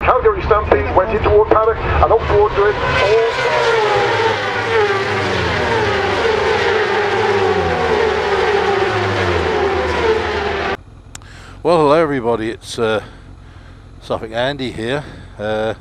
Calgary Stampede went into toward paddock and up towards it. Well, hello everybody, it's Suffolk Andy here at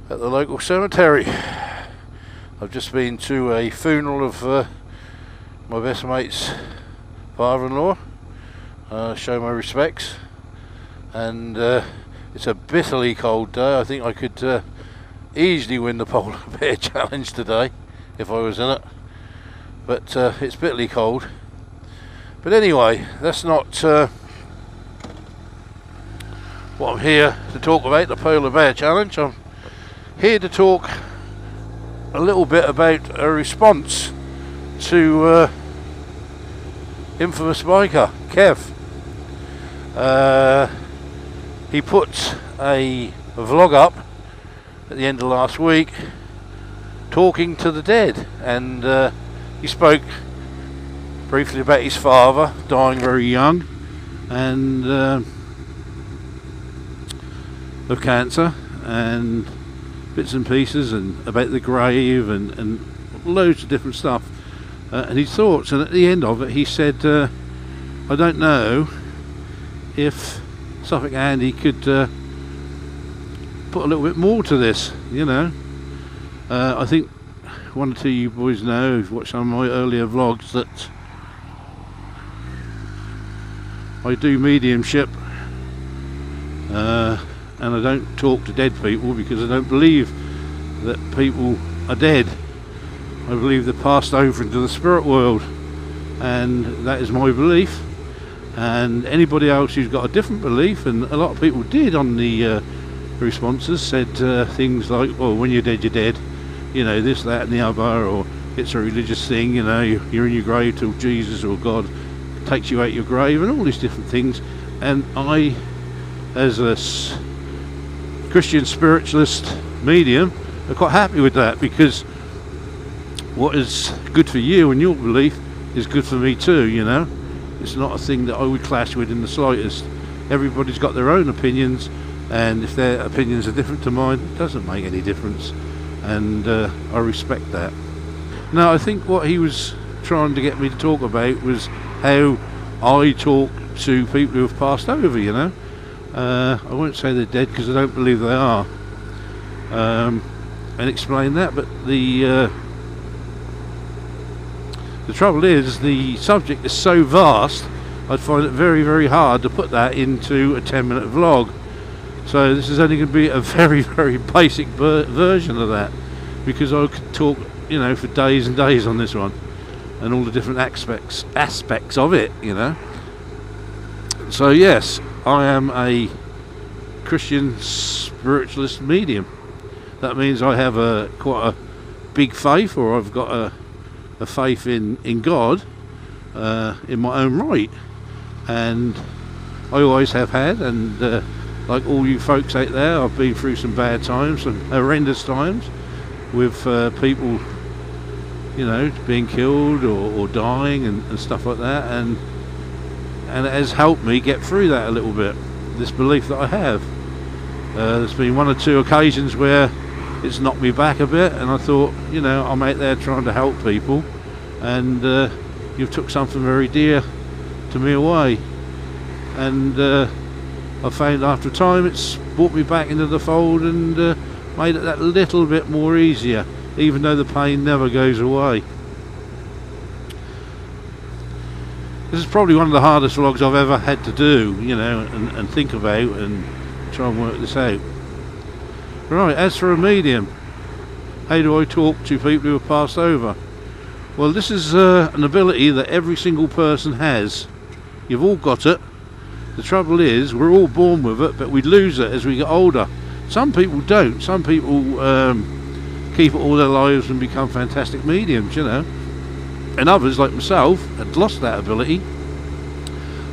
the local cemetery. I've just been to a funeral of my best mate's father-in-law, show my respects, and it's a bitterly cold day. I think I could easily win the polar bear challenge today if I was in it, but it's bitterly cold. But anyway, that's not what I'm here to talk about, the polar bear challenge. I'm here to talk a little bit about a response to infamous biker Kev. He put a vlog up at the end of last week talking to the dead, and he spoke briefly about his father dying very young and of cancer, and bits and pieces, and about the grave, and loads of different stuff, and his thoughts. And at the end of it he said, I don't know if Suffolk Andy could put a little bit more to this, you know. I think one or two of you boys know, who've watched some of my earlier vlogs, that I do mediumship, and I don't talk to dead people because I don't believe that people are dead. I believe they're passed over into the spirit world, and that is my belief. And anybody else who's got a different belief, and a lot of people did on the responses, said things like, well, when you're dead, you know, this, that and the other, or it's a religious thing, you know, you're in your grave till Jesus or God takes you out your grave, and all these different things. And I, as a Christian spiritualist medium, are quite happy with that, because what is good for you and your belief is good for me too, you know. It's not a thing that I would clash with in the slightest. Everybody's got their own opinions, and if their opinions are different to mine, it doesn't make any difference, and I respect that. Now, I think what he was trying to get me to talk about was how I talk to people who have passed over, you know. I won't say they're dead because I don't believe they are, and explain that. But the trouble is, the subject is so vast, I'd find it very, very hard to put that into a 10-minute vlog. So this is only going to be a very, very basic version of that, because I could talk, you know, for days and days on this one, and all the different aspects of it, you know. So yes, I am a Christian spiritualist medium. That means I have quite a big faith, or I've got a faith in God in my own right, and I always have had, and like all you folks out there, I've been through some bad times, some horrendous times, with people, you know, being killed or dying and stuff like that, and it has helped me get through that a little bit, this belief that I have. There's been one or two occasions where it's knocked me back a bit, and I thought, you know, I'm out there trying to help people, and you've took something very dear to me away, and I found after a time it's brought me back into the fold, and made it that little bit more easier, even though the pain never goes away. This is probably one of the hardest vlogs I've ever had to do, you know, and think about and try and work this out. Right, as for a medium, how do I talk to people who have passed over? Well, this is an ability that every single person has. You've all got it. The trouble is, we're all born with it, but we lose it as we get older. Some people don't. Some people keep it all their lives and become fantastic mediums, you know. And others, like myself, had lost that ability,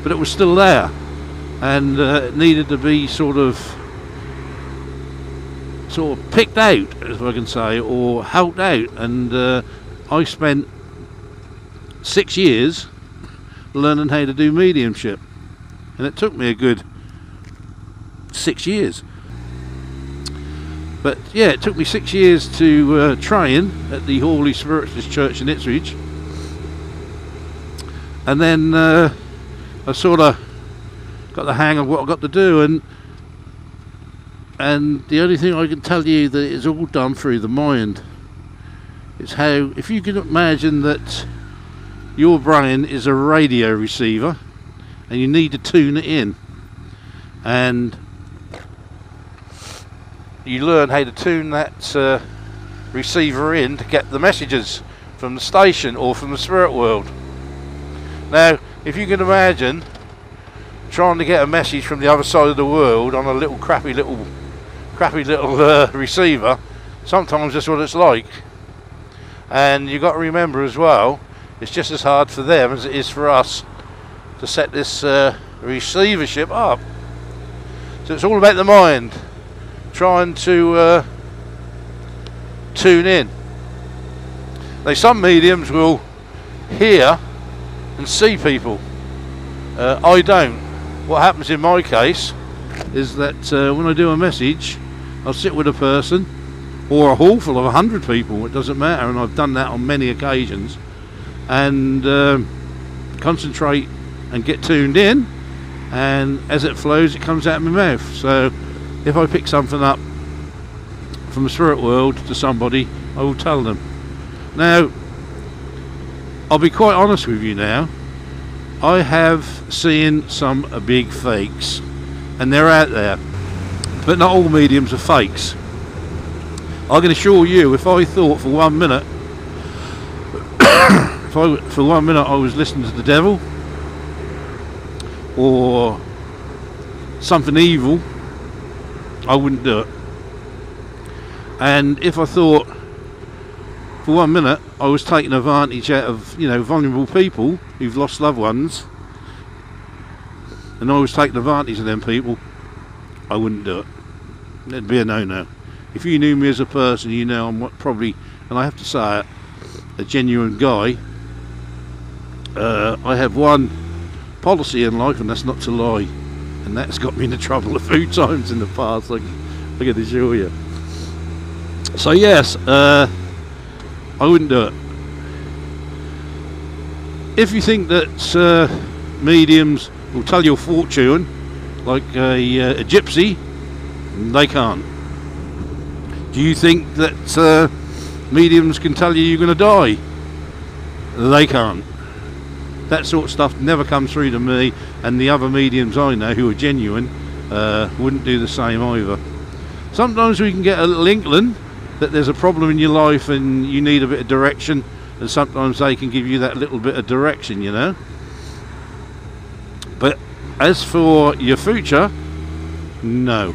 but it was still there, and it needed to be sort of picked out, if I can say, or helped out. And I spent 6 years learning how to do mediumship, and it took me a good 6 years. But yeah, it took me 6 years to train at the Hawley Spiritualist Church in Ipswich, and then I sort of got the hang of what I got to do, and the only thing I can tell you that it's all done through the mind. It's how, if you can imagine that your brain is a radio receiver and you need to tune it in, and you learn how to tune that receiver in to get the messages from the station or from the spirit world. Now, if you can imagine trying to get a message from the other side of the world on a little crappy little receiver, sometimes that's what it's like. And you've got to remember as well, it's just as hard for them as it is for us to set this receivership up. So it's all about the mind, trying to tune in. Now, some mediums will hear and see people. I don't. What happens in my case is that when I do a message, I'll sit with a person or a hall full of 100 people, it doesn't matter, and I've done that on many occasions, and concentrate and get tuned in, and as it flows it comes out of my mouth. So if I pick something up from the spirit world to somebody, I will tell them. Now, I'll be quite honest with you now, I have seen some big fakes, and they're out there, but not all mediums are fakes. I can assure you, if I thought for 1 minute for 1 minute I was listening to the devil or something evil, I wouldn't do it. And if I thought for 1 minute I was taking advantage out of, you know, vulnerable people who've lost loved ones, and I was taking advantage of them people, I wouldn't do it. It'd be a no-no. If you knew me as a person, you know I'm probably, and I have to say it, a genuine guy. I have one policy in life, and that's not to lie, and that's got me into trouble a few times in the past, I can assure you. So yes, I wouldn't do it. If you think that mediums will tell your fortune like a gypsy, they can't. Do you think that mediums can tell you you're going to die? They can't. That sort of stuff never comes through to me, and the other mediums I know who are genuine wouldn't do the same either. Sometimes we can get a little inkling that there's a problem in your life and you need a bit of direction, and sometimes they can give you that little bit of direction, you know. But as for your future, no,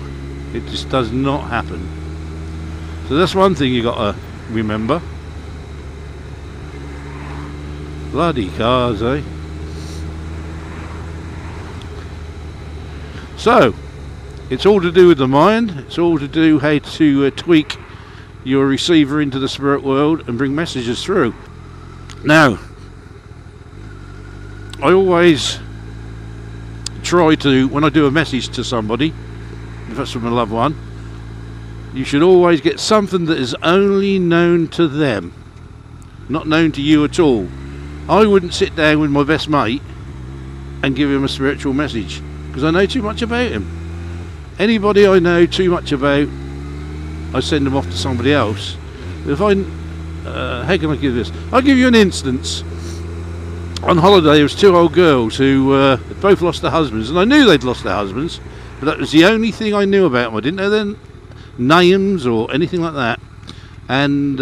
it just does not happen. So that's one thing you got to remember. Bloody cars, eh? So it's all to do with the mind. It's all to do how to tweak your receiver into the spirit world and bring messages through. Now, I always try to, when I do a message to somebody, if that's from a loved one, you should always get something that is only known to them, not known to you at all. I wouldn't sit down with my best mate and give him a spiritual message, because I know too much about him. Anybody I know too much about, I send them off to somebody else. If I, how can I give this? I'll give you an instance. On holiday, there was two old girls who had both lost their husbands, and I knew they'd lost their husbands, but that was the only thing I knew about them. I didn't know their names or anything like that. And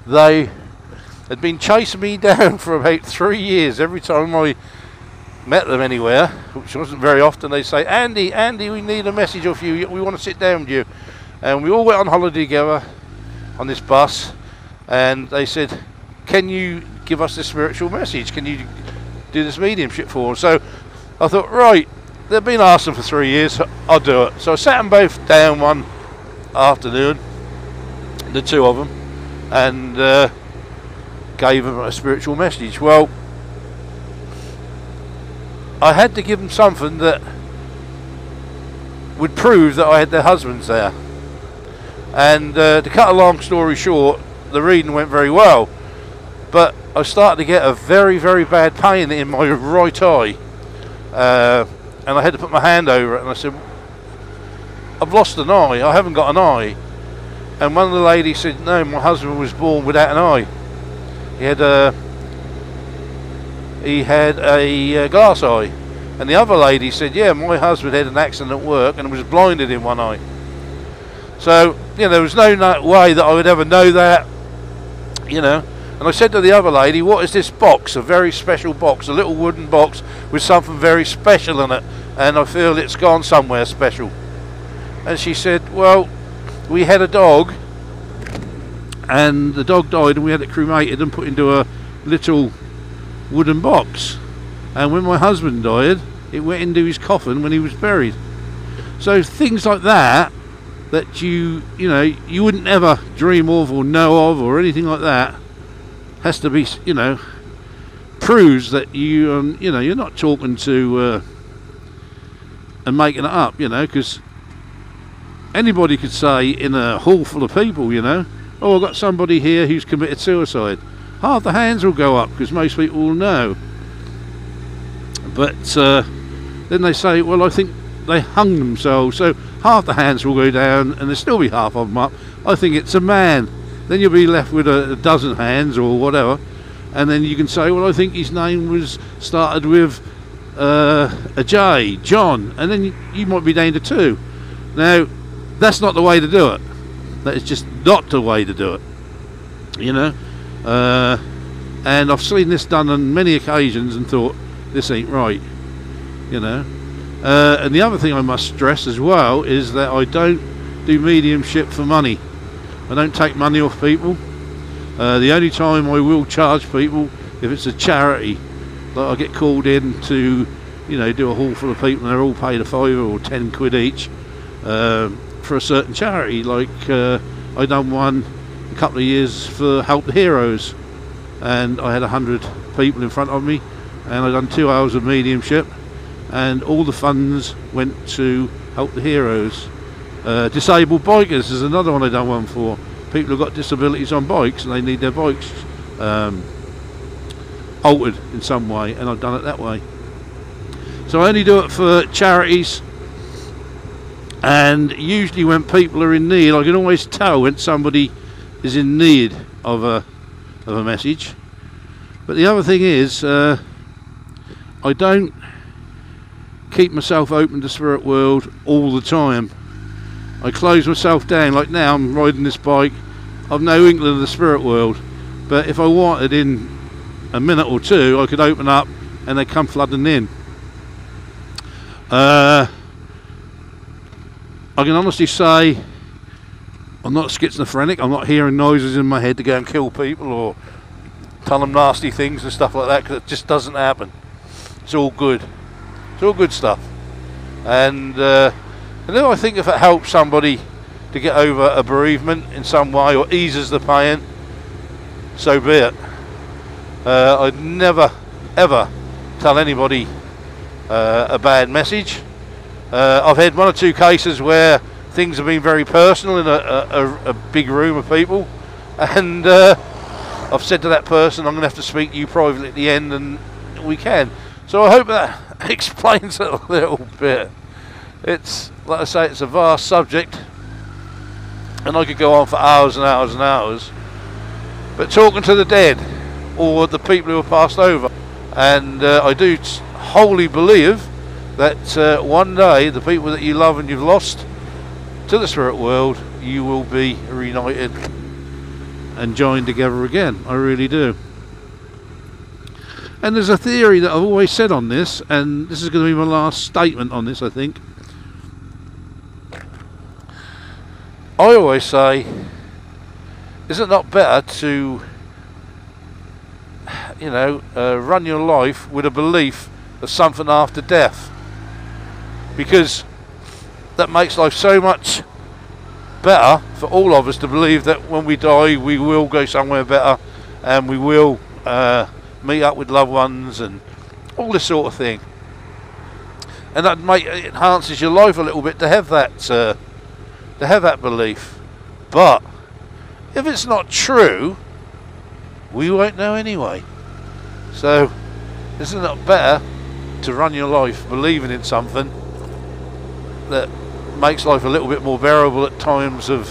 they had been chasing me down for about 3 years. Every time I met them anywhere, which wasn't very often, they say, Andy, we need a message off you, we want to sit down with you. And we all went on holiday together on this bus, and they said, can you give us this spiritual message? Can you do this mediumship for us? So I thought, right, they've been asking for 3 years, so I'll do it. So I sat them both down one afternoon, the two of them, and gave them a spiritual message. Well, I had to give them something that would prove that I had their husbands there. And to cut a long story short, the reading went very well, but I started to get a very, very bad pain in my right eye, and I had to put my hand over it, and I said, I've lost an eye, I haven't got an eye. And one of the ladies said, no, my husband was born without an eye. He had a glass eye. And the other lady said, yeah, my husband had an accident at work and was blinded in one eye. So, you know, there was no way that I would ever know that, you know. And I said to the other lady, what is this box? A very special box, a little wooden box with something very special in it. And I feel it's gone somewhere special. And she said, well, we had a dog, and the dog died, and we had it cremated and put into a little wooden box. And when my husband died, it went into his coffin when he was buried. So things like that you know, you wouldn't ever dream of or know of or anything like that, has to be, you know, proves that you you know, you're not talking to and making it up, you know, because anybody could say in a hall full of people, you know, oh, I've got somebody here who's committed suicide. Half the hands will go up because most people will know. But then they say, well, I think they hung themselves, so half the hands will go down and there'll still be half of them up. I think it's a man. Then you'll be left with a dozen hands or whatever, and then you can say, well, I think his name was started with a J, John, and then you might be down to 2. Now, that's not the way to do it. That is just not the way to do it, you know. And I've seen this done on many occasions and thought, this ain't right, you know. And the other thing I must stress as well is that I don't do mediumship for money. I don't take money off people. The only time I will charge people, if it's a charity, like I get called in to, you know, do a hall full of people and they're all paid a £5 or 10 quid each for a certain charity. Like I done one a couple of years for Help the Heroes, and I had 100 people in front of me, and I done 2 hours of mediumship, and all the funds went to Help the Heroes. Disabled bikers is another one I done one for. People who've got disabilities on bikes and they need their bikes altered in some way, and I've done it that way. So I only do it for charities, and usually when people are in need, I can always tell when somebody is in need of a message. But the other thing is, I don't keep myself open to spirit world all the time. I close myself down. Like now I'm riding this bike, I've no inkling of the spirit world, but if I wanted, in a minute or two I could open up and they come flooding in. I can honestly say I'm not schizophrenic. I'm not hearing noises in my head to go and kill people or tell them nasty things and stuff like that, because it just doesn't happen. It's all good. It's all good stuff. And then I think if it helps somebody to get over a bereavement in some way or eases the pain, so be it. I'd never ever tell anybody a bad message. I've had 1 or 2 cases where things have been very personal in a big room of people, and I've said to that person, I'm going to have to speak to you privately at the end, and we can. So I hope that explains it a little bit. It's, like I say, it's a vast subject, and I could go on for hours and hours and hours. But talking to the dead, or the people who have passed over, and I do wholly believe that one day the people that you love and you've lost to the spirit world, you will be reunited and joined together again. I really do. And there's a theory that I've always said on this, and this is going to be my last statement on this, I think. I always say, is it not better to, you know, run your life with a belief of something after death? Because that makes life so much better for all of us to believe that when we die we will go somewhere better, and we will meet up with loved ones and all this sort of thing. and that it enhances your life a little bit to have that belief. But if it's not true, we won't know anyway. So isn't it better to run your life believing in something that makes life a little bit more bearable at times of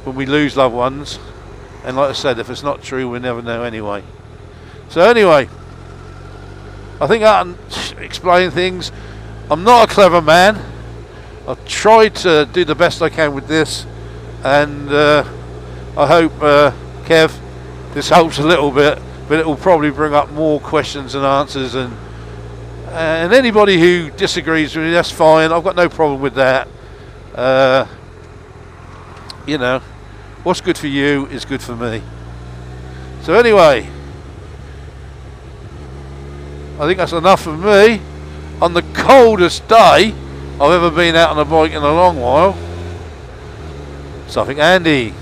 when we lose loved ones? And like I said, if it's not true, we'll never know anyway. So anyway, I think I can explain things. I'm not a clever man. I've tried to do the best I can with this, and I hope, Kev, this helps a little bit, but it will probably bring up more questions and answers, and anybody who disagrees with me, that's fine. I've got no problem with that. You know, what's good for you is good for me. So anyway, I think that's enough for me on the coldest day I've ever been out on a bike in a long while. So I think Andy,